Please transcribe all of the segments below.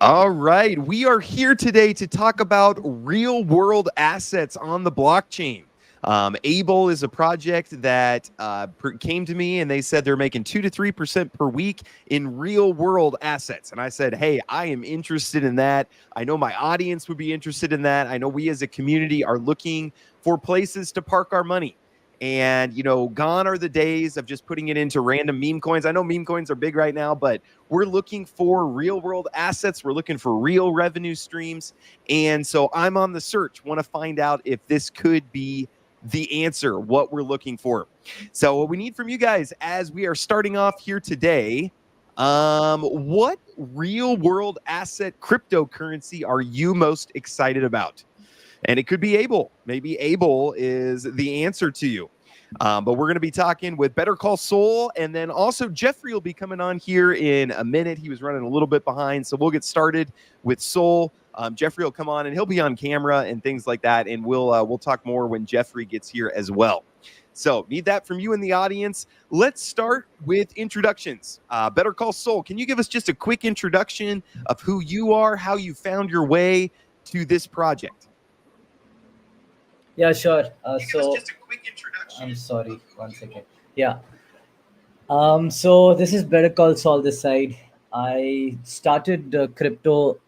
All right. We are here today to talk about real world assets on the blockchain. ABULL is a project that came to me and they said they're making 2 to 3% per week in real world assets. And I said, hey, I am interested in that. I know my audience would be interested in that. I know we as a community are looking for places to park our money. And, gone are the days of just putting it into random meme coins. I know meme coins are big right now, but we're looking for real world assets. We're looking for real revenue streams. And so I'm on the search, want to find out if this could be the answer, what we're looking for. So what we need from you guys as we are starting off here today, what real world asset cryptocurrency are you most excited about? And it could be ABULL. Maybe ABULL is the answer to you. But we're going to be talking with Better Call Saul, and then also Jeffrey will be coming on here in a minute. He was running a little bit behind, so we'll get started with Saul. Jeffrey will come on, and he'll be on camera and things like that, and we'll talk more when Jeffrey gets here as well. So need that from you in the audience. Let's start with introductions. Better Call Saul, can you give us just a quick introduction of who you are, how you found your way to this project? Yeah, sure. So just a quick introduction. I'm sorry, 1 second. Yeah. So this is Better Call Saul this side. I started crypto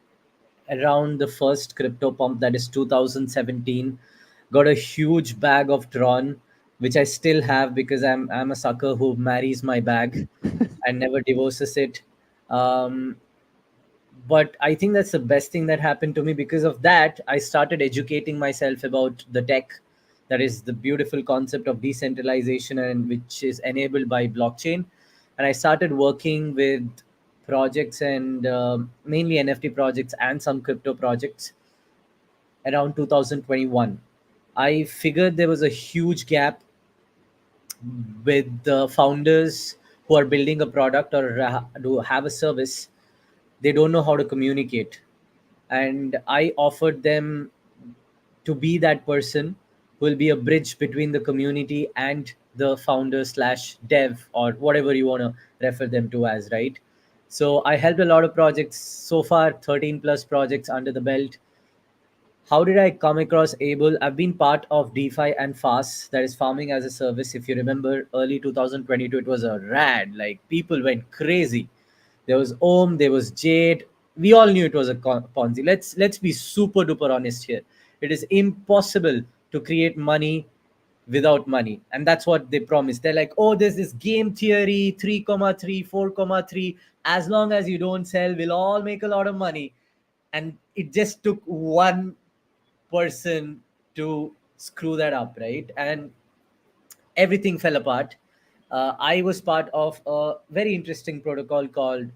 around the first crypto pump, that is 2017. Got a huge bag of Tron, which I still have because I'm a sucker who marries my bag and never divorces it. Um, but I think that's the best thing that happened to me. Because of that, I started educating myself about the tech, that is the beautiful concept of decentralization, and which is enabled by blockchain. And I started working with projects and mainly NFT projects and some crypto projects around 2021. I figured there was a huge gap with the founders who are building a product or do have a service. They don't know how to communicate, and I offered them to be that person who will be a bridge between the community and the founder slash dev, or whatever you want to refer them to as, right? So I helped a lot of projects so far, 13 plus projects under the belt. How did I come across ABULL? I've been part of DeFi and FAS, that is farming as a service. If you remember, early 2022, it was a rad. Like, people went crazy. There was Om, there was Jade. We all knew it was a Ponzi. Let's be super duper honest here. It is impossible to create money without money, and that's what they promise. They're like, oh, there's this game theory, 3,3, 4,3. As long as you don't sell, we'll all make a lot of money. And it just took one person to screw that up, right? And everything fell apart. I was part of a very interesting protocol called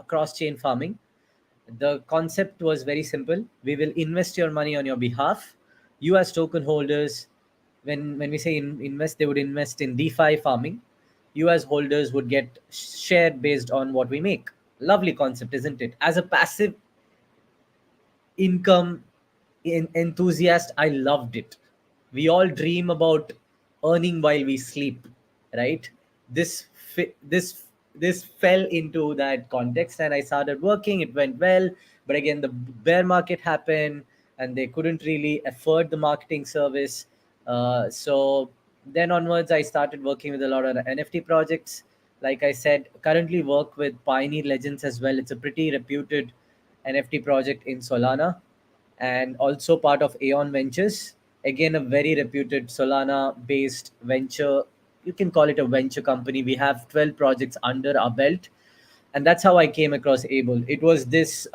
cross-chain farming. The concept was very simple. We will invest your money on your behalf. You as token holders, when we say invest, they would invest in DeFi farming. You as holders would get share based on what we make. Lovely concept, isn't it? As a passive income enthusiast, I loved it. We all dream about earning while we sleep, right? This fell into that context, and I started working. It went well, but again, the bear market happened, and they couldn't really afford the marketing service. So then onwards, I started working with a lot of NFT projects. Like I said, currently work with Pioneer Legends as well. It's a pretty reputed NFT project in Solana, and also part of Aeon Ventures. Again, a very reputed Solana-based venture. You can call it a venture company. We have 12 projects under our belt, and that's how I came across ABULL. It was this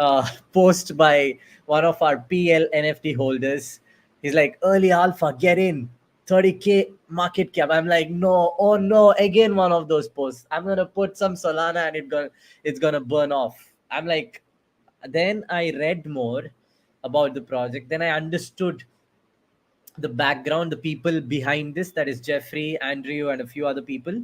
post by one of our PL NFT holders. He's like, early alpha, get in, 30K market cap. I'm like, no, oh no, again one of those posts. I'm gonna put some Solana and it's gonna burn off. I'm like, then I read more about the project. Then I understood the background, the people behind this, that is Jeffrey, Andrew, and a few other people.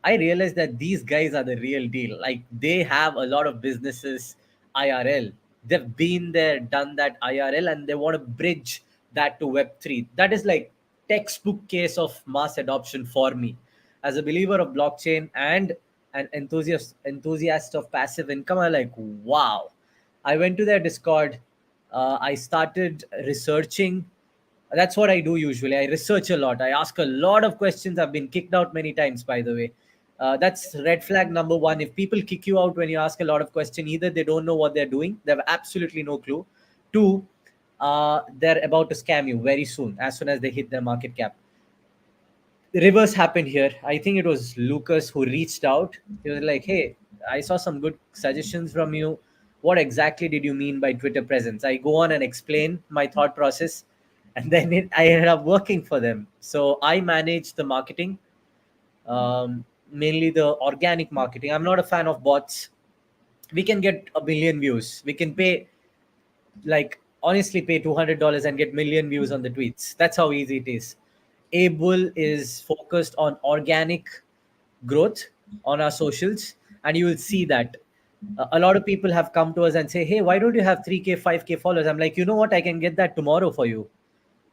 I realized that these guys are the real deal. Like, they have a lot of businesses IRL. They've been there, done that IRL, and they want to bridge that to Web3. That is like textbook case of mass adoption for me. As a believer of blockchain and an enthusiast of passive income, I'm like, wow. I went to their Discord. I started researching. That's what I do usually. I research a lot. I ask a lot of questions. I've been kicked out many times, by the way. That's red flag number one. If people kick you out when you ask a lot of questions, either they don't know what they're doing, they have absolutely no clue. Two, they're about to scam you very soon, as soon as they hit their market cap. The reverse happened here. I think it was Lucas who reached out. He was like, "Hey, I saw some good suggestions from you. What exactly did you mean by Twitter presence?" I go on and explain my thought process, and then I ended up working for them. So I manage the marketing, mainly the organic marketing. I'm not a fan of bots. We can get a million views. We can pay, like, honestly pay $200 and get million views on the tweets. That's how easy it is. ABULL is focused on organic growth on our socials, and you will see that a lot of people have come to us and say, "Hey, why don't you have 3K, 5K followers?" I'm like, you know what, I can get that tomorrow for you.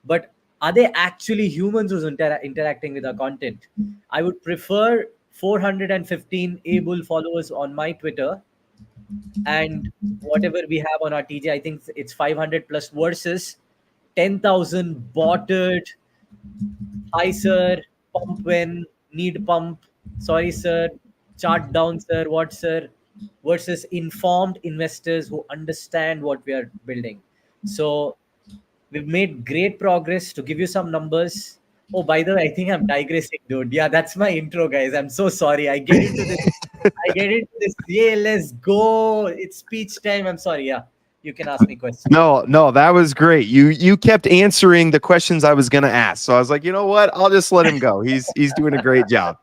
But are they actually humans who's interacting with our content? I would prefer 415 ABULL followers on my Twitter, and whatever we have on our TJ, I think it's 500 plus, versus 10,000 botted. "Hi sir, pump when, need pump, sorry sir, chart down sir, what sir," versus informed investors who understand what we are building. So we've made great progress. To give you some numbers. Oh, by the way, I think I'm digressing, dude. Yeah, that's my intro, guys. I'm so sorry. I get into this. I get into this. Yeah, let's go. It's speech time. I'm sorry. Yeah, you can ask me questions. No, that was great. You kept answering the questions I was going to ask. So I was like, you know what? I'll just let him go. He's doing a great job.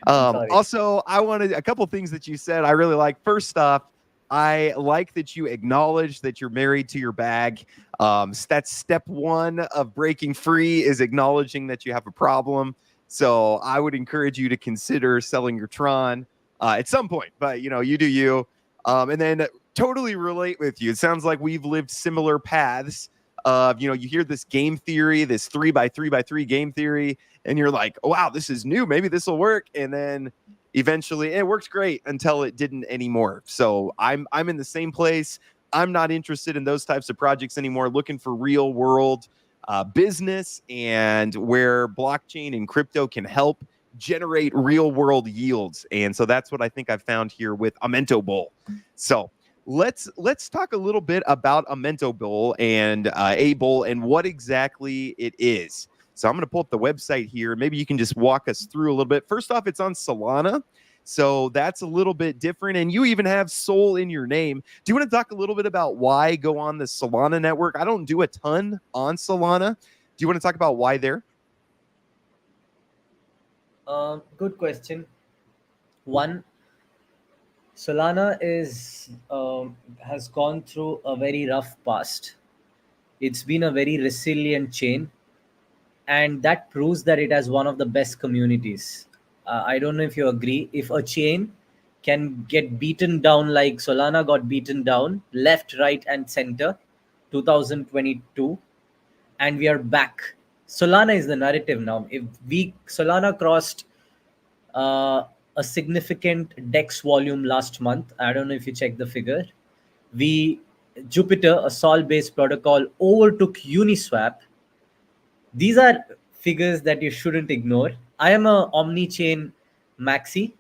I'm sorry. Also, I wanted a couple things that you said I really like. First off, I like that you acknowledge that you're married to your bag. That's step one of breaking free, is acknowledging that you have a problem. So I would encourage you to consider selling your Tron at some point. But you do you. And then totally relate with you. It sounds like we've lived similar paths. You hear this game theory, this 3x3x3 game theory, and you're like, oh, wow, this is new. Maybe this will work. And then eventually it works great until it didn't anymore. So I'm in the same place. I'm not interested in those types of projects anymore, looking for real world business and where blockchain and crypto can help generate real world yields. And so that's what I think I've found here with AugMento. So let's talk a little bit about AugMento and ABULL and what exactly it is. So I'm going to pull up the website here. Maybe you can just walk us through a little bit. First off, it's on Solana. So that's a little bit different. And you even have Sol in your name. Do you want to talk a little bit about why go on the Solana network? I don't do a ton on Solana. Do you want to talk about why there? Good question. One, Solana has gone through a very rough past. It's been a very resilient chain, and that proves that it has one of the best communities. I don't know if you agree. If a chain can get beaten down like Solana got beaten down, left, right, and center, 2022, and we are back. Solana is the narrative now. If Solana crossed a significant DEX volume last month. I don't know if you checked the figure. Jupiter, a Sol-based protocol, overtook Uniswap. These are figures that you shouldn't ignore. I am a omni-chain maxi.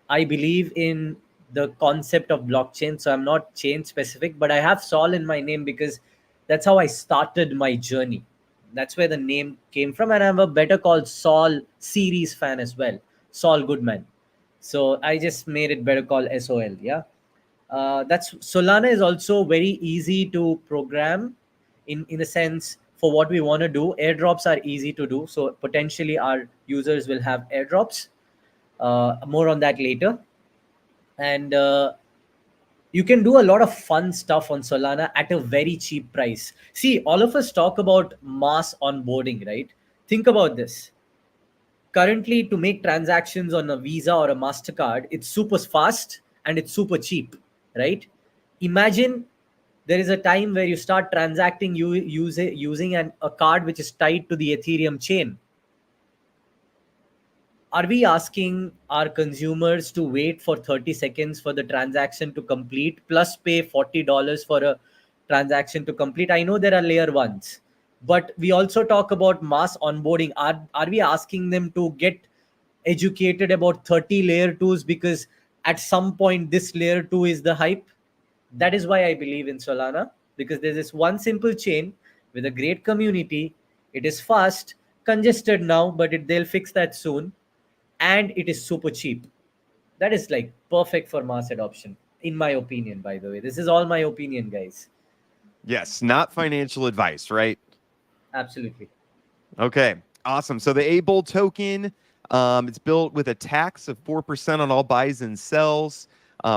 I believe in the concept of blockchain, so I'm not chain specific, but I have Sol in my name because that's how I started my journey. That's where the name came from, and I'm a Better Call Saul series fan as well. Saul Goodman. So I just made it Better Call SOL. Yeah. That's Solana is also very easy to program in a sense for what we want to do. Airdrops are easy to do. So potentially our users will have airdrops. More on that later. And you can do a lot of fun stuff on Solana at a very cheap price. See, all of us talk about mass onboarding, right? Think about this. Currently, to make transactions on a Visa or a MasterCard, it's super fast and it's super cheap, right? Imagine there is a time where you start transacting using a card which is tied to the Ethereum chain. Are we asking our consumers to wait for 30 seconds for the transaction to complete plus pay $40 for a transaction to complete? I know there are layer ones, but we also talk about mass onboarding. Are we asking them to get educated about 30 layer twos because at some point this layer two is the hype? That is why I believe in Solana, because there's this one simple chain with a great community. It is fast, congested now, but they'll fix that soon, and it is super cheap. That is like perfect for mass adoption, in my opinion. By the way, this is all my opinion, guys. Yes, not financial advice, right? Absolutely. Okay, awesome. So the ABULL token, it's built with a tax of 4% on all buys and sells.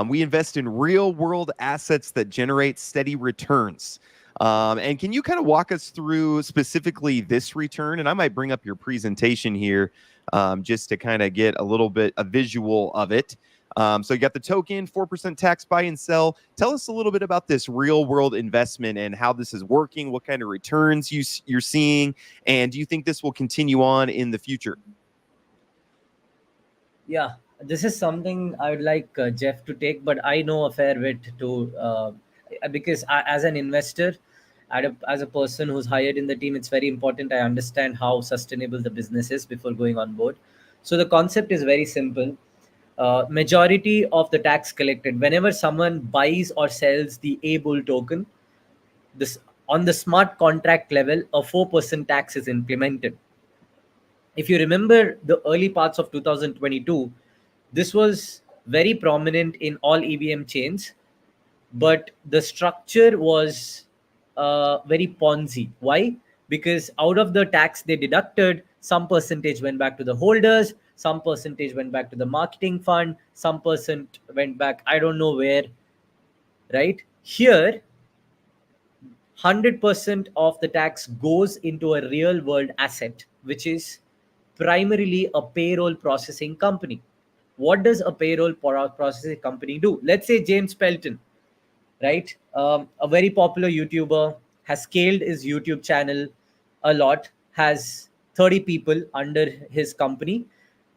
We invest in real world assets that generate steady returns. And can you kind of walk us through specifically this return? And I might bring up your presentation here just to kind of get a little bit a visual of it. So you got the token, 4% tax buy and sell. Tell us a little bit about this real world investment and how this is working, what kind of returns you're seeing, and do you think this will continue on in the future? Yeah, this is something I would like Jeff to take, but I know a fair bit to because as an investor, as a person who's hired in the team, it's very important I understand how sustainable the business is before going on board. So the concept is very simple. Majority of the tax collected whenever someone buys or sells the ABULL token, this on the smart contract level, a 4% tax is implemented. If you remember the early parts of 2022, this was very prominent in all EVM chains, but the structure was very Ponzi. Why? Because out of the tax they deducted, some percentage went back to the holders, some percentage went back to the marketing fund, some percent went back, I don't know where, right? Here, 100% of the tax goes into a real world asset, which is primarily a payroll processing company. What does a payroll processing company do? Let's say James Pelton, right? A very popular YouTuber, has scaled his YouTube channel a lot, has 30 people under his company,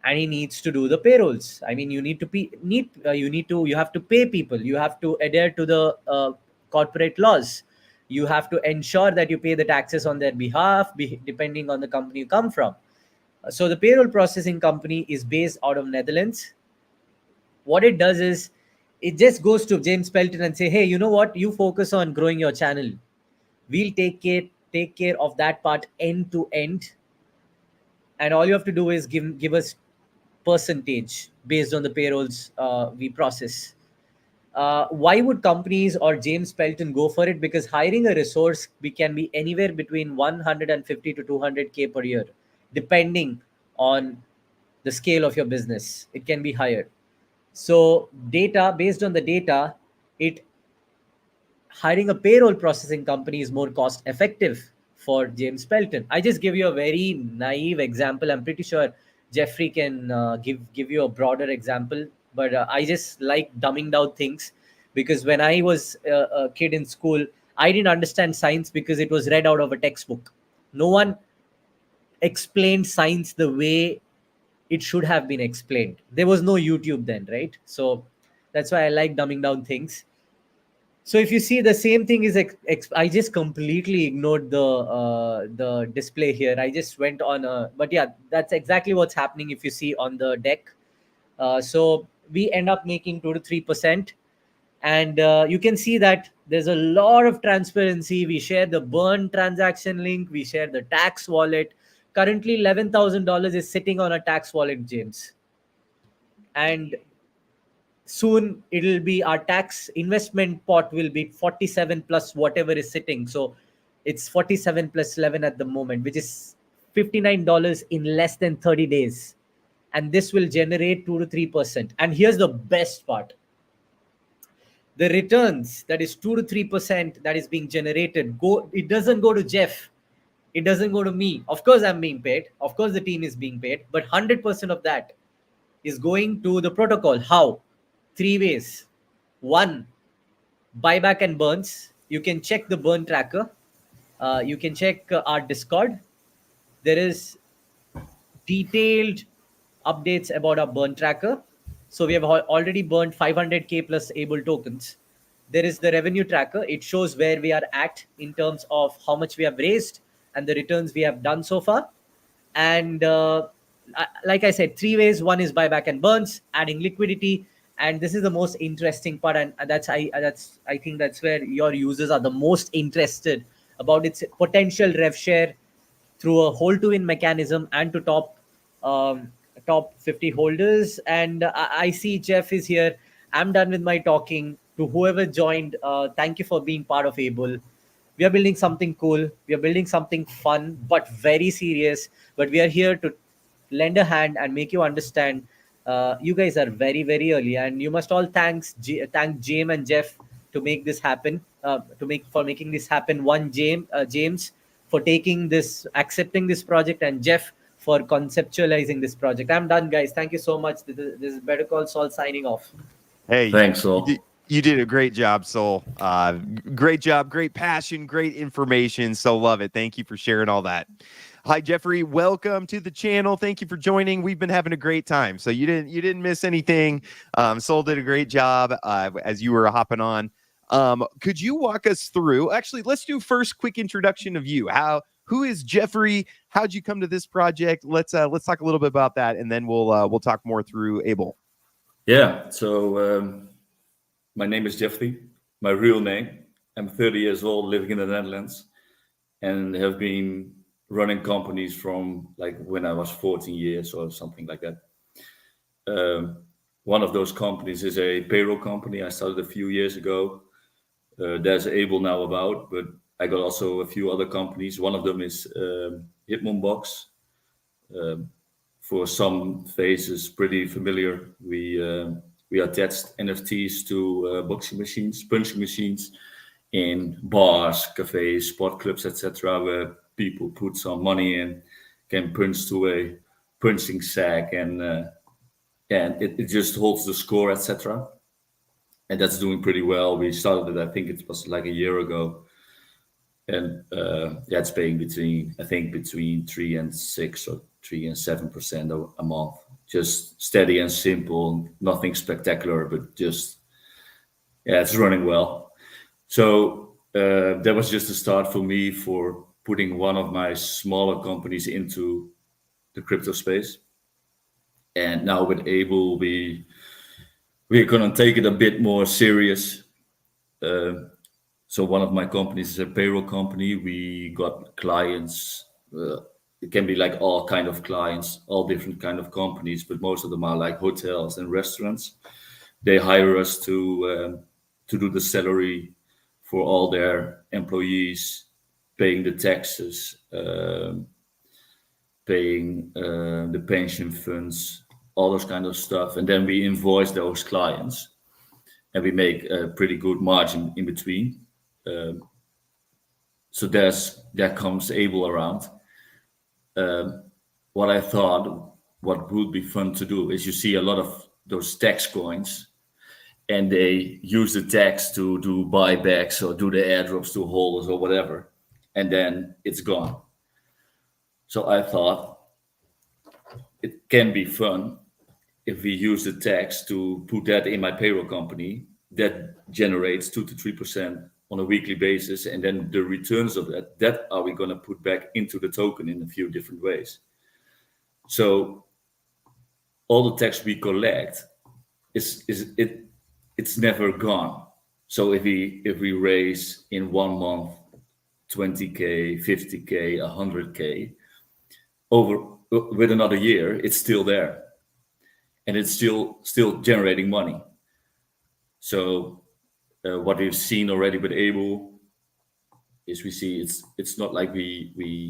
and he needs to do the payrolls. I mean, you need to you have to pay people, you have to adhere to the corporate laws, you have to ensure that you pay the taxes on their behalf, depending on the company you come from. So the payroll processing company is based out of Netherlands. What it does is it just goes to James Pelton and say, hey, you know what, you focus on growing your channel, we'll take care of that part end to end, and all you have to do is give us percentage based on the payrolls we process. Why would companies or James Pelton go for it? Because hiring a resource can be anywhere between 150 to 200K per year, depending on the scale of your business. It can be higher. So data, based on the data, it hiring a payroll processing company is more cost effective for James Pelton. I just give you a very naive example. I'm pretty sure Jeffrey can give you a broader example, but I just like dumbing down things, because when I was a kid in school, I didn't understand science because it was read out of a textbook. No one explained science the way it should have been explained. There was no YouTube then, right? So that's why I like dumbing down things. So if you see, the same thing is I just completely ignored the display here. I just went on a, but yeah, that's exactly what's happening if you see on the deck. So we end up making 2 to 3%, and you can see that there's a lot of transparency. We share the burn transaction link, we share the tax wallet. Currently $11,000 is sitting on a tax wallet, James, and soon it'll be our tax investment pot will be 47 plus whatever is sitting. So it's 47 plus 11 at the moment, which is $59 in less than 30 days, and this will generate 2 to 3%. And here's the best part: the returns, that is 2 to 3% that is being generated, it doesn't go to Jeff, it doesn't go to me. Of course I'm being paid, of course the team is being paid, but 100% of that is going to the protocol. How? Three ways. One, buyback and burns. You can check the burn tracker. You can check our Discord. There is detailed updates about our burn tracker. So we have already burned 500k plus ABULL tokens. There is the revenue tracker. It shows where we are at in terms of how much we have raised and the returns we have done so far. And like I said, three ways. One is buyback and burns, adding liquidity, and this is the most interesting part. And I think that's where your users are the most interested about its potential rev share through a hold to win mechanism and to um, top 50 holders. And I see Jeff is here. I'm done with my talking. To whoever joined, thank you for being part of ABULL. We are building something cool. We are building something fun, but very serious. But we are here to lend a hand and make you understand. You guys are very, very early, and you must all thank James and Jeff to make this happen. Making this happen. One James for accepting this project, and Jeff for conceptualizing this project. I'm done, guys. Thank you so much. This is Better Call Saul signing off. Hey, Thanks, Saul. You did a great job, Sol. Great job, great passion, great information. So love it. Thank you for sharing all that. Hi, Jeffrey. Welcome to the channel. Thank you for joining. We've been having a great time. So you didn't miss anything. Sol did a great job as you were hopping on. Could you walk us through? Actually, let's do first quick introduction of you. Who is Jeffrey? How'd you come to this project? Let's talk a little bit about that, and then we'll talk more through ABULL. Yeah. So my name is Jeffrey. My real name. I'm 30 years old, living in the Netherlands, and have been running companies from like when I was 14 years or something like that. One of those companies is a payroll company I started a few years ago. There's ABULL now about, but I got also a few other companies. One of them is Hitmonbox. For some faces, pretty familiar. We attached NFTs to boxing machines, punching machines in bars, cafes, sport clubs, etc., where people put some money in, can punch to a punching sack, and it just holds the score, etc. And that's doing pretty well. We started it, I think it was like a year ago, and it's paying between 3 and 6 or 3 and 7% a month. Just steady and simple, nothing spectacular, but just it's running well. So that was just a start for me for putting one of my smaller companies into the crypto space. And now with ABULL, we're gonna take it a bit more serious. So one of my companies is a payroll company. We got clients. It can be like all kind of clients, all different kind of companies, but most of them are like hotels and restaurants. They hire us to do the salary for all their employees, paying the taxes, paying the pension funds, all those kind of stuff, and then we invoice those clients, and we make a pretty good margin in between. So there comes ABULL around. What I thought, what would be fun to do is you see a lot of those tax coins, and they use the tax to do buybacks or do the airdrops to holders or whatever, and then it's gone. So I thought it can be fun if we use the tax to put that in my payroll company that generates 2 to 3% on a weekly basis, and then the returns of that are we going to put back into the token in a few different ways. So all the tax we collect it's never gone. So if we raise in 1 month 20k, 50k, 100k, over with another year, it's still there, and it's still generating money. So what we've seen already with ABULL is we see it's not like we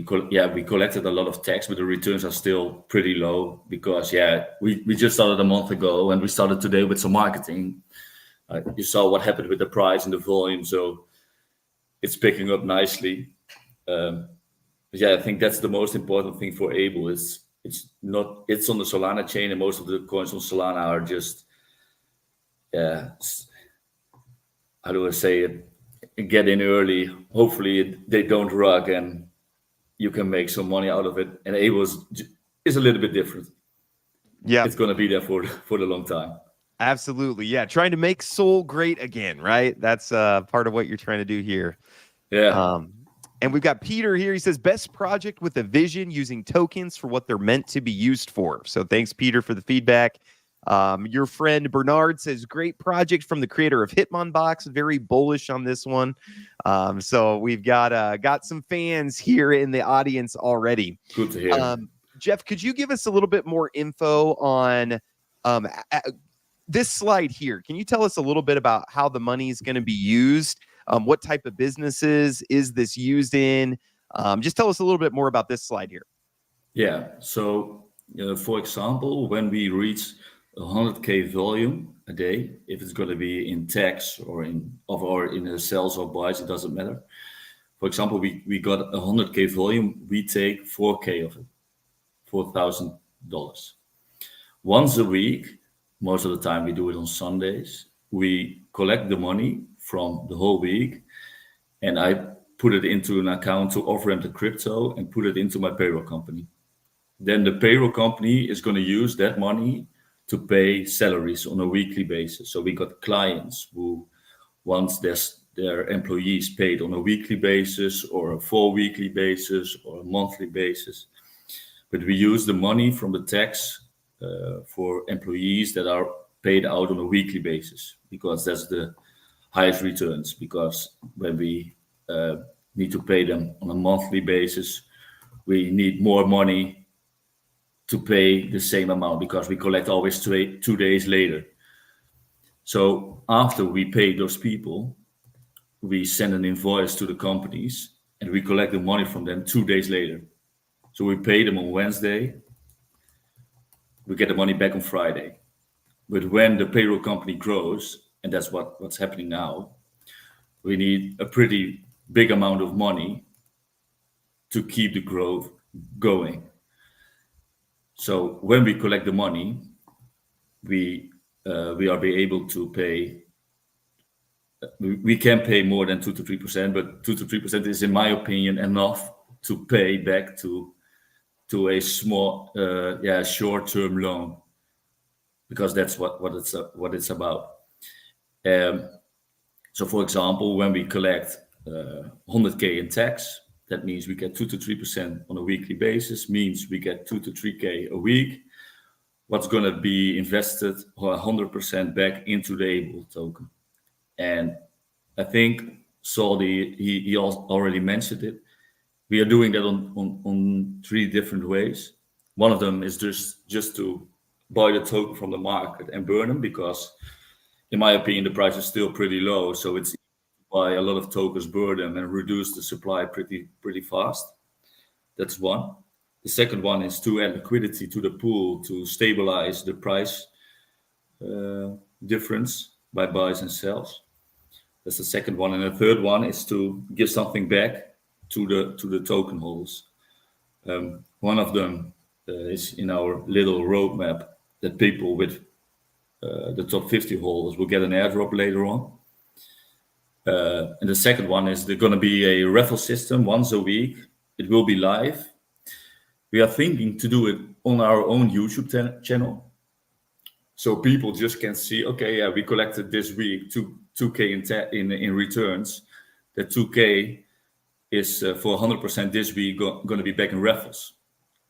collected a lot of tax, but the returns are still pretty low because we just started a month ago, and we started today with some marketing. You saw what happened with the price and the volume, so it's picking up nicely. I think that's the most important thing for ABULL. It's on the Solana chain, and most of the coins on Solana are just how do I say it? Get in early. Hopefully they don't rug, and you can make some money out of it. And ABULL is a little bit different. Yeah, It's going to be there for the long time. absolutely. Yeah, trying to make Sol great again, right? That's part of what you're trying to do here. Yeah. And we've got Peter here. He says, best project with a vision using tokens for what they're meant to be used for. So thanks, Peter, for the feedback. Your friend Bernard says, great project from the creator of Hitmonbox. Very bullish on this one. So we've got some fans here in the audience already. Good to hear. Jeff, could you give us a little bit more info on this slide here? Can you tell us a little bit about how the money is going to be used? What type of businesses is this used in? Just tell us a little bit more about this slide here. Yeah. So, for example, when we reach 100K volume a day, if it's going to be in tax or in sales or buys, it doesn't matter. For example, we got 100K volume, we take 4K of it, $4,000. Once a week, most of the time we do it on Sundays, we collect the money from the whole week, and I put it into an account to off-ramp the crypto and put it into my payroll company. Then the payroll company is going to use that money to pay salaries on a weekly basis. So we got clients who want their employees paid on a weekly basis or a 4-weekly basis or a monthly basis. But we use the money from the tax for employees that are paid out on a weekly basis, because that's the highest returns. Because when we need to pay them on a monthly basis, we need more money to pay the same amount, because we collect always 2 days later. So after we pay those people, we send an invoice to the companies and we collect the money from them 2 days later. So we pay them on Wednesday, we get the money back on Friday. But when the payroll company grows, and that's what's happening now, we need a pretty big amount of money to keep the growth going. So when we collect the money, we are be able to pay. We can pay more than 2 to 3%, but 2 to 3% is, in my opinion, enough to pay back to a small, short-term loan, because that's what it's about. So, for example, when we collect 100K in tax, that means we get 2 to 3% on a weekly basis, means we get 2 to 3K a week. What's going to be invested 100% back into the ABULL token. And I think Sol, he already mentioned it. We are doing that on 3 different ways. One of them is just to buy the token from the market and burn them, because in my opinion, the price is still pretty low. So it's buy a lot of tokens, burn them, and reduce the supply pretty fast. That's one. The second one is to add liquidity to the pool to stabilize the price difference by buys and sells. That's the second one. And the third one is to give something back to the token holders. One of them is in our little roadmap, that people with the top 50 holders will get an airdrop later on. And the second one is there's going to be a raffle system once a week. It will be live. We are thinking to do it on our own YouTube channel. So people just can see, okay, yeah, we collected this week 2K in returns. That 2K is for 100% this week going to be back in raffles.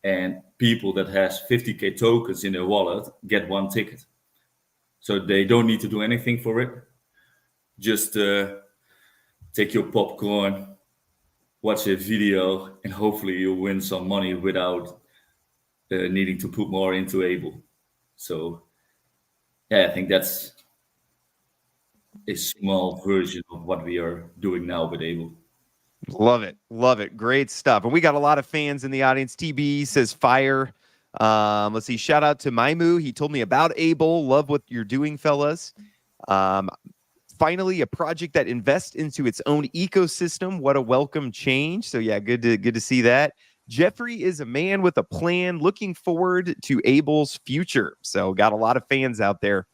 And people that has 50K tokens in their wallet get 1 ticket. So they don't need to do anything for it. Just take your popcorn, watch a video, and hopefully you'll win some money without needing to put more into ABULL. So, yeah, I think that's a small version of what we are doing now with ABULL. Love it. Love it. Great stuff. And we got a lot of fans in the audience. TB says fire. Let's see. Shout out to Maimu. He told me about ABULL. Love what you're doing, fellas. Finally, a project that invests into its own ecosystem. What a welcome change. So yeah, good to see that. Jeffrey is a man with a plan, looking forward to ABULL's future. So got a lot of fans out there.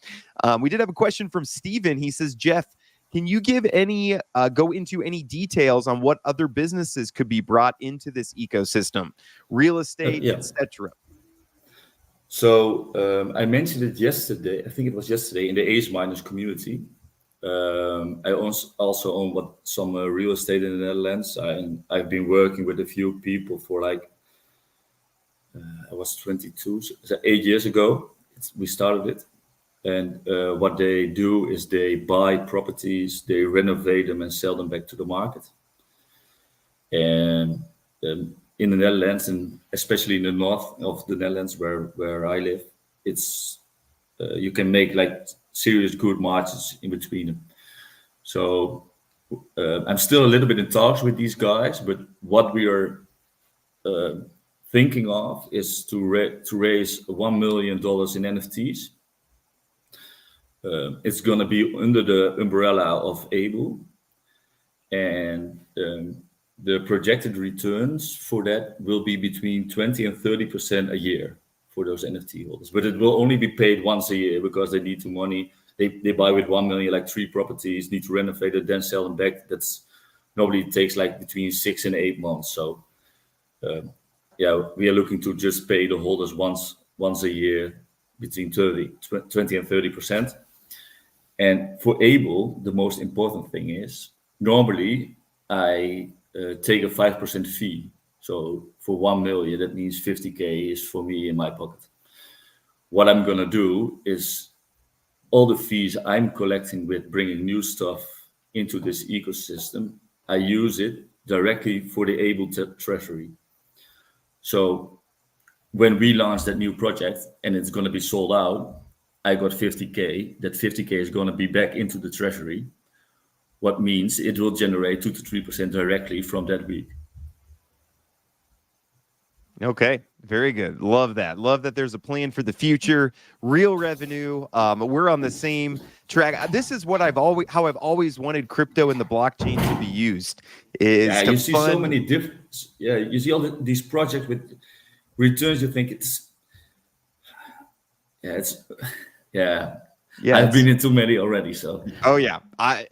We did have a question from Steven. He says, Jeff, Can you give any go into any details on what other businesses could be brought into this ecosystem, real estate, Yeah. etc.? So I mentioned it yesterday. I think it was yesterday in the Ace Miners community. I also own some real estate in the Netherlands. I've been working with a few people for like I was 22, so 8 years ago. We started it, and what they do is they buy properties, they renovate them, and sell them back to the market. And in the Netherlands, and especially in the north of the Netherlands, where I live, it's you can make like serious good margins in between them. So I'm still a little bit in talks with these guys, but what we are thinking of is to raise $1 million in NFTs. It's going to be under the umbrella of ABULL, and the projected returns for that will be between 20 and 30% a year for those NFT holders. But it will only be paid once a year because they need the money. They buy with 1 million, like 3 properties, need to renovate it, then sell them back. That's normally takes like between 6 and 8 months. So yeah, we are looking to just pay the holders once a year between 20 and 30%. And for ABULL, the most important thing is normally I take a 5% fee. So for 1 million, that means 50K is for me in my pocket. What I'm going to do is all the fees I'm collecting with bringing new stuff into this ecosystem, I use it directly for the ABULL treasury. So when we launch that new project and it's going to be sold out, I got 50K. That 50K is going to be back into the treasury. What means it will generate 2 to 3% directly from that week. Okay, very good. Love that. Love that there's a plan for the future, real revenue. We're on the same track. This is what I've always wanted crypto and the blockchain to be used. You see so many different. Yeah, you see all these projects with returns. You think yeah. I've been in too many already, so. Oh yeah,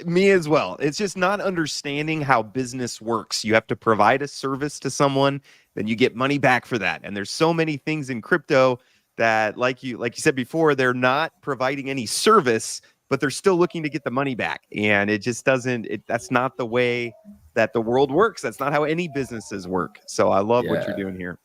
me as well. It's just not understanding how business works. You have to provide a service to someone, then you get money back for that. And there's so many things in crypto that, like you said before, they're not providing any service, but they're still looking to get the money back. And it just doesn't. That's not the way that the world works. That's not how any businesses work. So I love what you're doing here.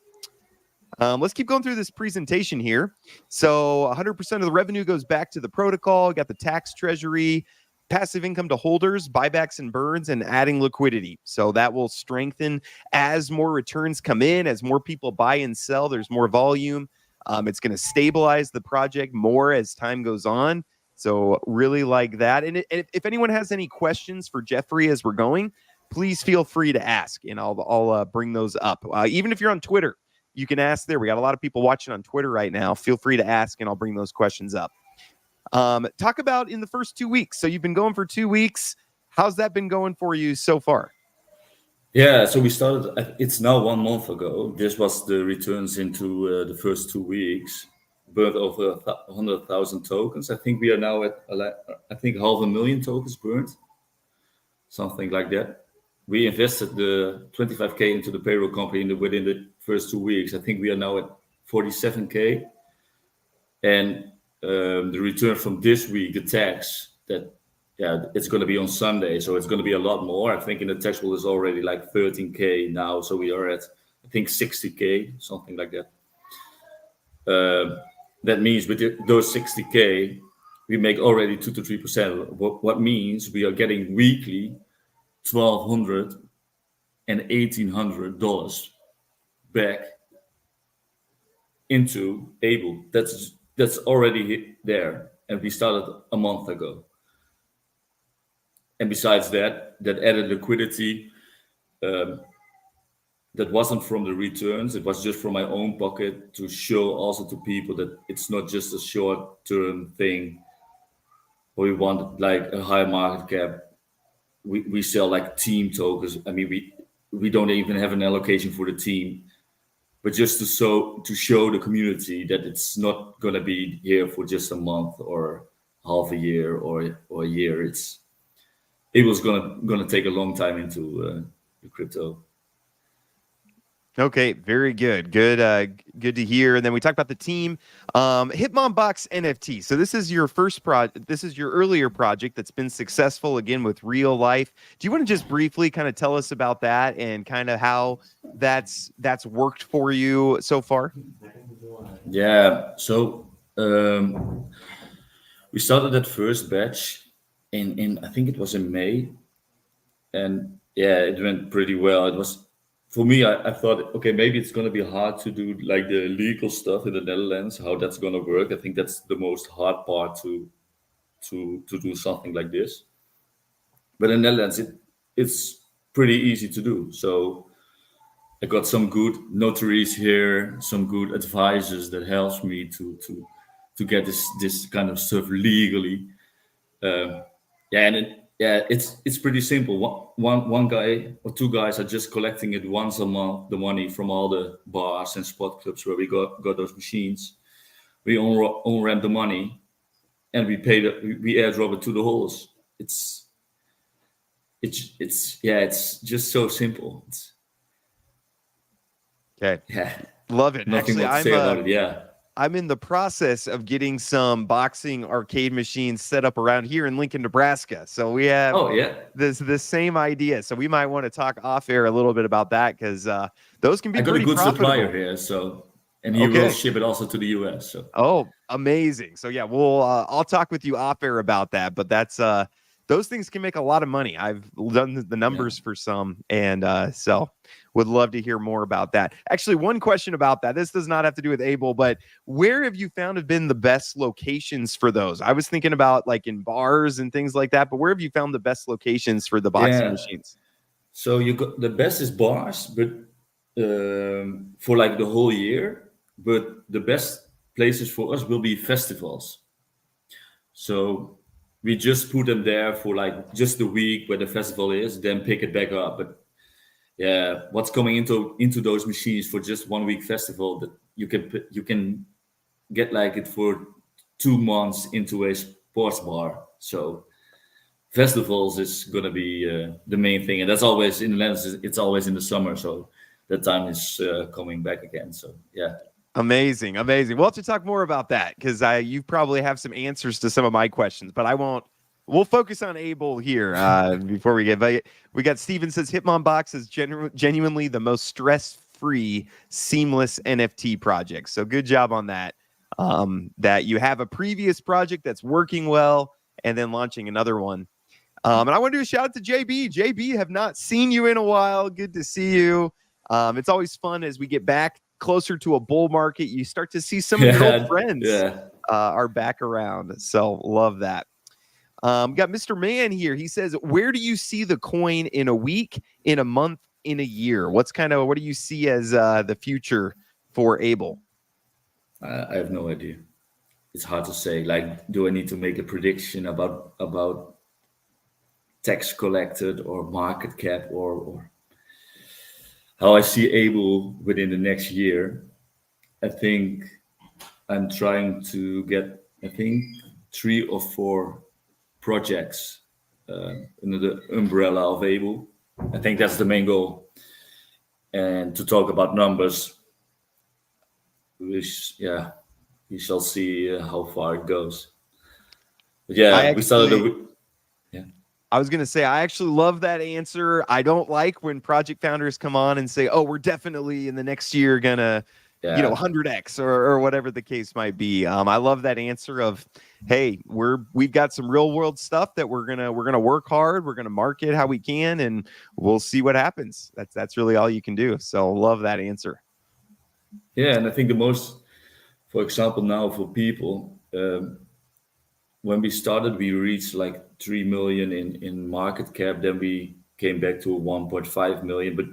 Let's keep going through this presentation here. So 100% of the revenue goes back to the protocol. You got the tax treasury, passive income to holders, buybacks and burns, and adding liquidity. So that will strengthen as more returns come in, as more people buy and sell, there's more volume. It's going to stabilize the project more as time goes on. So really like that. And if anyone has any questions for Jeffrey as we're going, please feel free to ask, and I'll bring those up. Even if you're on Twitter, you can ask there. We got a lot of people watching on Twitter right now. Feel free to ask, and I'll bring those questions up. Talk about in the first 2 weeks. So you've been going for 2 weeks. How's that been going for you so far? Yeah, so we started, it's now 1 month ago. This was the returns into the first 2 weeks. Burned over 100,000 tokens. I think we are now at, I think 500,000 tokens burned. Something like that. We invested the 25K into the payroll company within the first 2 weeks. I think we are now at 47K. And the return from this week, the tax, it's going to be on Sunday. So it's going to be a lot more. I think in the tax world is already like 13K now. So we are at, I think, 60K, something like that. That means with those 60K, we make already 2 to 3%. What means we are getting weekly $1,200 and $1,800 back into ABULL. That's already there, and we started a month ago. And besides that added liquidity that wasn't from the returns. It was just from my own pocket to show also to people that it's not just a short-term thing where we want like a high market cap. We sell like team tokens. I mean, we don't even have an allocation for the team, but just to show the community that it's not going to be here for just a month or half a year or a year. ABULL's gonna take a long time into the crypto. Okay, very good. Good to hear. And then we talked about the team. Hitmonbox NFT. So this is your first project. This is your earlier project that's been successful again with real life. Do you want to just briefly kind of tell us about that and kind of how that's worked for you so far? Yeah. So we started that first batch in I think it was in May, and yeah, it went pretty well. It was for me. I thought, okay, maybe it's gonna be hard to do like the legal stuff in the Netherlands. How that's gonna work? I think that's the most hard part to do something like this. But in the Netherlands, it's pretty easy to do. So I got some good notaries here, some good advisors that helps me to get this kind of stuff legally. Yeah, and it's pretty simple. One guy or two guys are just collecting it once a month, the money from all the bars and spot clubs where we got those machines. We on ramp the money, and we airdrop it to the holders. It's just so simple. Okay, Yeah, love it. nothing Actually, more to say about it. Yeah. I'm in the process of getting some boxing arcade machines set up around here in Lincoln, Nebraska. So we have Oh yeah. the same idea. So we might want to talk off air a little bit about that because those can be I got a pretty good profitable. supplier here, so and he will ship it also to the US. So Oh, amazing. So yeah, I'll talk with you off air about that, but that's those things can make a lot of money. I've done the numbers for some, and so would love to hear more about that. Actually, one question about that. This does not have to do with ABULL, but where have you found have been the best locations for those? I was thinking about like in bars and things like that, but where have you found the best locations for the boxing machines? So you got the best is bars, but for like the whole year. But the best places for us will be festivals. So we just put them there for like just the week where the festival is, then pick it back up. But yeah, what's coming into those machines for just 1 week festival that you can get like it for 2 months into a sports bar. So festivals is gonna be the main thing, and that's always in the Netherlands. It's always in the summer, so that time is coming back again. So yeah. Amazing. We'll have to talk more about that because you probably have some answers to some of my questions, but I won't. We'll focus on ABULL here before we get. But we got Steven says Hitmonbox is genuinely the most stress-free, seamless NFT project. So good job on that. That you have a previous project that's working well, and then launching another one. And I want to do a shout out to JB. JB, have not seen you in a while. Good to see you. It's always fun as we get back closer to a bull market. You start to see some of your old friends are back around. So love that. Got Mr. Man here. He says, where do you see the coin in a week, in a month, in a year? What do you see as the future for ABULL? I have no idea. It's hard to say. Like, do I need to make a prediction about tax collected or market cap or how I see ABULL within the next year? I think I'm trying to get 3 or 4 projects under the umbrella of ABULL. I think that's the main goal. And to talk about numbers, we shall see how far it goes. But yeah, we started. I was going to say, I actually love that answer. I don't like when project founders come on and say, oh, we're definitely in the next year going to, 100x or whatever the case might be. I love that answer of, hey, we've got some real world stuff that we're going to work hard. We're going to market how we can, and we'll see what happens. That's really all you can do. So love that answer. Yeah. And I think the most, for example, now for people, when we started, we reached like 3 million in market cap. Then we came back to 1.5 million. But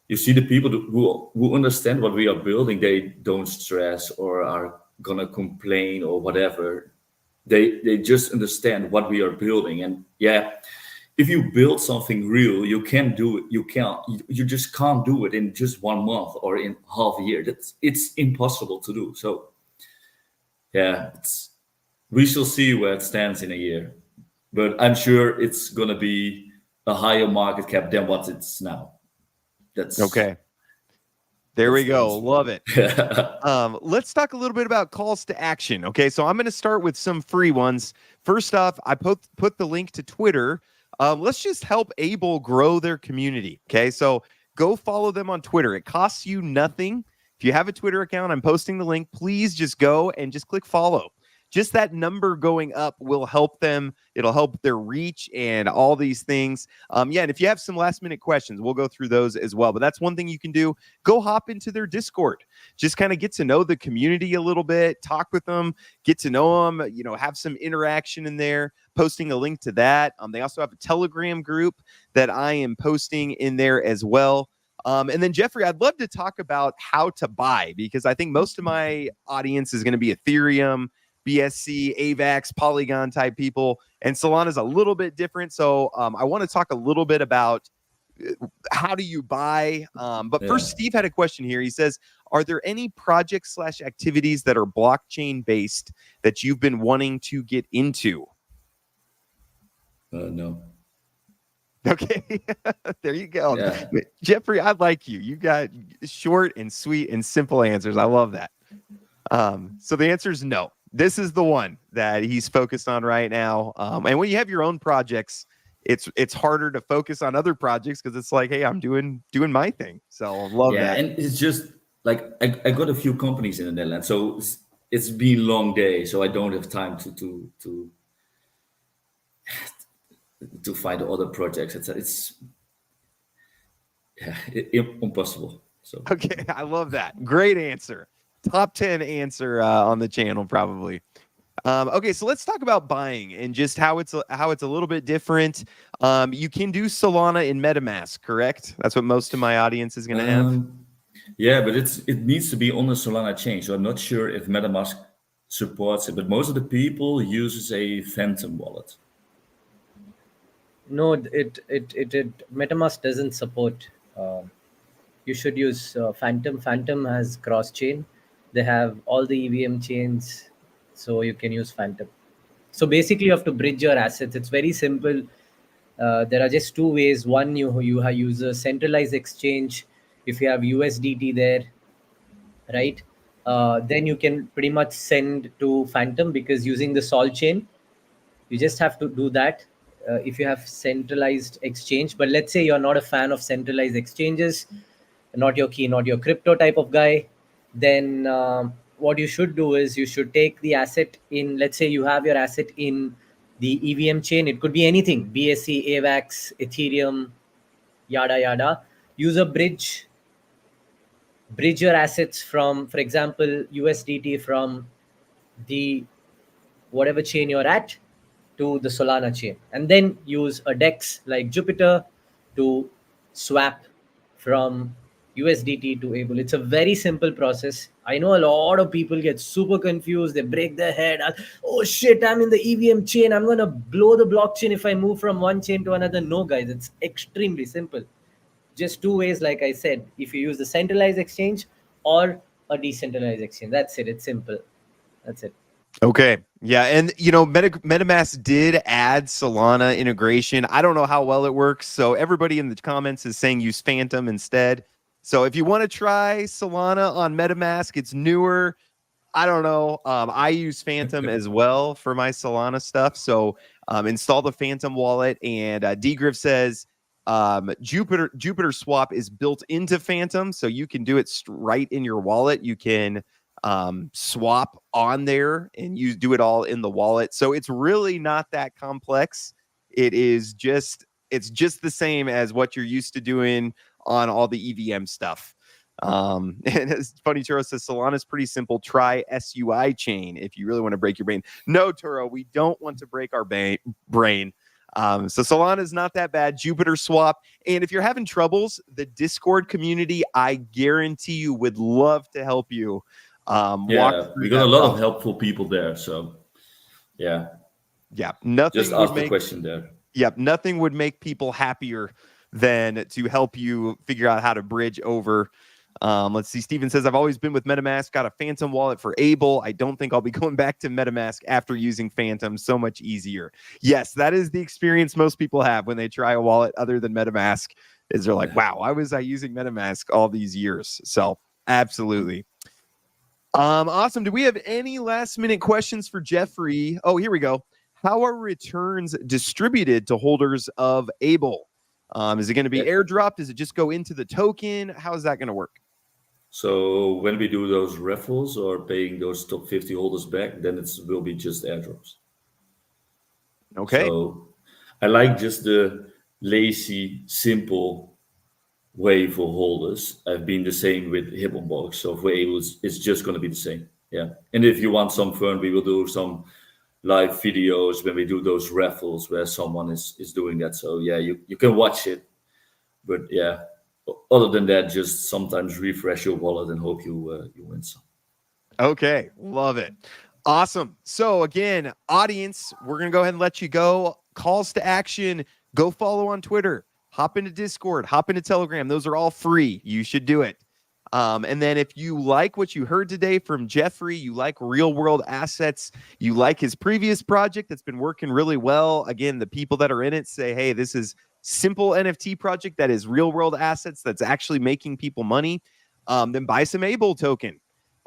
you see the people who understand what we are building, they don't stress or are gonna complain or whatever. They just understand what we are building. And yeah, if you build something real, you can do it. You just can't do it in just 1 month or in half a year. It's impossible to do. So yeah, we shall see where it stands in a year. but I'm sure it's gonna be a higher market cap than what it's now. Okay. There we the go. answer. Love it. Let's talk a little bit about calls to action. Okay, so I'm going to start with some free ones. First off, I put the link to Twitter. Let's just help ABULL grow their community. Okay, so go follow them on Twitter. It costs you nothing. If you have a Twitter account, I'm posting the link. Please just go and just click follow. Just that number going up will help them. It'll help their reach and all these things. Yeah, and if you have some last minute questions, we'll go through those as well. But that's one thing you can do. Go hop into their Discord. Just kind of get to know the community a little bit, talk with them, get to know them, have some interaction in there, posting a link to that. They also have a Telegram group that I am posting in there as well. And then Jeffrey, I'd love to talk about how to buy, because I think most of my audience is going to be Ethereum, BSC, AVAX, Polygon type people, and Solana is a little bit different. So I want to talk a little bit about how do you buy. But first, Steve had a question here. He says, are there any projects / activities that are blockchain based that you've been wanting to get into? No. Okay, there you go. Yeah. Jeffrey, I like you. You got short and sweet and simple answers. I love that. So the answer is no. This is the one that he's focused on right now. And when you have your own projects, it's harder to focus on other projects because it's like, hey, I'm doing my thing. So I love that. And it's just like I got a few companies in the Netherlands, so it's been a long day, so I don't have time to find other projects. It's impossible. So okay, I love that. Great answer. Top 10 answer on the channel, probably. Okay, so let's talk about buying and just how it's a little bit different. You can do Solana in MetaMask, correct? That's what most of my audience is going to have. Yeah, but it needs to be on the Solana chain, so I'm not sure if MetaMask supports it. But most of the people uses a Phantom wallet. No, it MetaMask doesn't support. You should use Phantom. Phantom has cross chain. They have all the EVM chains, so you can use Phantom. So basically, you have to bridge your assets. It's very simple. There are just two ways. One, you use a centralized exchange. If you have USDT there, right, then you can pretty much send to Phantom, because using the Sol chain, you just have to do that. If you have centralized exchange, but let's say you're not a fan of centralized exchanges, not your key, not your crypto type of guy, then what you should do is you should take the asset in, let's say you have your asset in the EVM chain. It could be anything, BSC, AVAX, Ethereum, yada yada. Use a bridge your assets from, for example, USDT from the whatever chain you're at to the Solana chain, and then use a DEX like Jupiter to swap from USDT to ABULL. It's a very simple process. I know a lot of people get super confused. They break their head. Oh shit, I'm in the EVM chain. I'm going to blow the blockchain if I move from one chain to another. No, guys, it's extremely simple. Just two ways, like I said. If you use the centralized exchange or a decentralized exchange, that's it. It's simple. That's it. Okay. Yeah. And, MetaMask did add Solana integration. I don't know how well it works. So everybody in the comments is saying use Phantom instead. So if you want to try Solana on MetaMask, it's newer. I don't know. I use Phantom as well for my Solana stuff. So install the Phantom wallet. And DGriff says Jupiter Swap is built into Phantom. So you can do it right in your wallet. You can swap on there and you do it all in the wallet. So it's really not that complex. It's just the same as what you're used to doing on all the EVM stuff. And it's funny, Turo says Solana is pretty simple. Try SUI chain if you really want to break your brain. No, Turo, we don't want to break our brain. So Solana is not that bad. Jupiter Swap. And if you're having troubles, the Discord community, I guarantee you, would love to help you. We got a lot of helpful people there. So nothing. Just ask the question there. Yep, nothing would make people happier than to help you figure out how to bridge over. Let's see. Steven says, I've always been with MetaMask, got a Phantom wallet for ABULL. I don't think I'll be going back to MetaMask after using Phantom. So much easier. Yes, that is the experience most people have when they try a wallet other than MetaMask, is they're like, wow, why was I using MetaMask all these years? So absolutely. Awesome. Do we have any last minute questions for Jeffrey? Oh, here we go. How are returns distributed to holders of ABULL? Is it going to be airdropped? Does it just go into the token? How is that going to work? So when we do those raffles or paying those top 50 holders back, then it will be just airdrops. Okay. So I like just the lazy, simple way for holders. I've been the same with Hitmonbox. So for able, it's just going to be the same. Yeah. And if you want some fun, we will do some live videos when we do those raffles where someone is doing that. So yeah, you can watch it. But yeah, other than that, just sometimes refresh your wallet and hope you win some. Okay, love it. Awesome. So again, audience, we're going to go ahead and let you go. Calls to action, go follow on Twitter, hop into Discord, hop into Telegram. Those are all free. You should do it. And then if you like what you heard today from Jeffrey, you like real world assets, you like his previous project that's been working really well. Again, the people that are in it say, hey, this is simple NFT project that is real world assets that's actually making people money. Then buy some ABULL token.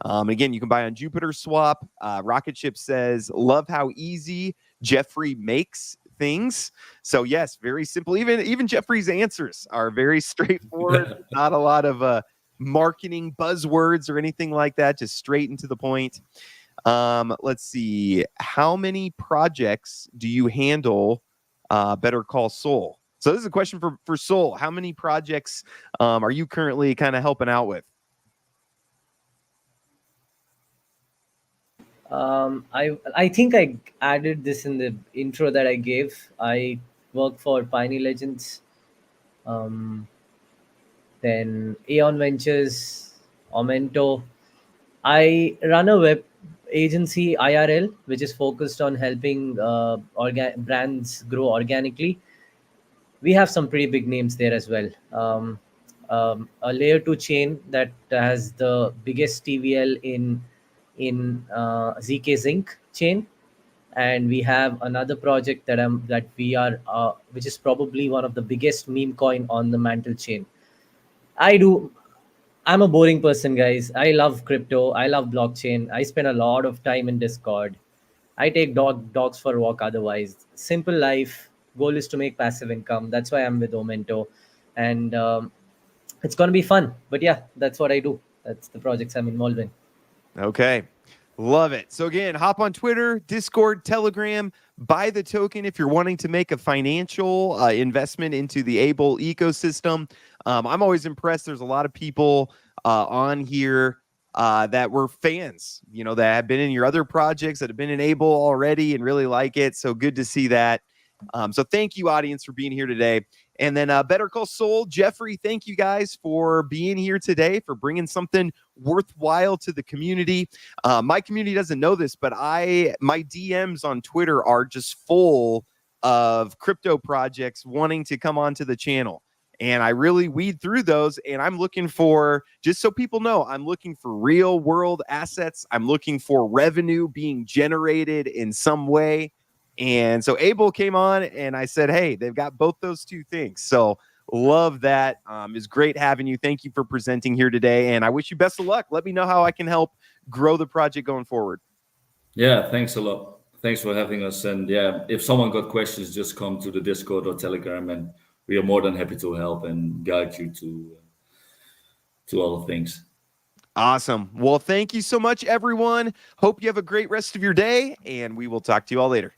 Again, you can buy on Jupiter Swap. Rocket Ship says, love how easy Jeffrey makes things. So yes, very simple. Even Jeffrey's answers are very straightforward. Not a lot of marketing buzzwords or anything like that. Just straight into the point. Let's see. How many projects do you handle? Better Call Saul. So this is a question for Saul. How many projects are you currently kind of helping out with? I think I added this in the intro that I gave. I work for Piney Legends, then Aeon Ventures, Augmento. I run a web agency, IRL, which is focused on helping brands grow organically. We have some pretty big names there as well. A layer 2 chain that has the biggest TVL in ZK Zinc chain, and we have another project that we are which is probably one of the biggest meme coin on the Mantle chain. I'm a boring person, guys. I love crypto. I love blockchain. I spend a lot of time in Discord. I take dogs for a walk otherwise. Simple life. Goal is to make passive income. That's why I'm with Augmento. And it's going to be fun. But yeah, that's what I do. That's the projects I'm involved in. Okay. Love it. So again, hop on Twitter, Discord, Telegram, buy the token if you're wanting to make a financial investment into the ABULL ecosystem. I'm always impressed. There's a lot of people on here that were fans, that have been in your other projects, that have been in ABULL already and really like it. So good to see that. So thank you, audience, for being here today. And then Better Call Saul, Jeffrey, thank you guys for being here today, for bringing something worthwhile to the community. My community doesn't know this, but my DMs on Twitter are just full of crypto projects wanting to come onto the channel. And I really weed through those, and I'm looking for, just so people know, I'm looking for real world assets. I'm looking for revenue being generated in some way. And so ABULL came on and I said, hey, they've got both those two things. So love that. It's great having you. Thank you for presenting here today. And I wish you best of luck. Let me know how I can help grow the project going forward. Yeah, thanks a lot. Thanks for having us. And yeah, if someone got questions, just come to the Discord or Telegram, and we are more than happy to help and guide you to all the things. Awesome. Well, thank you so much, everyone. Hope you have a great rest of your day, and we will talk to you all later.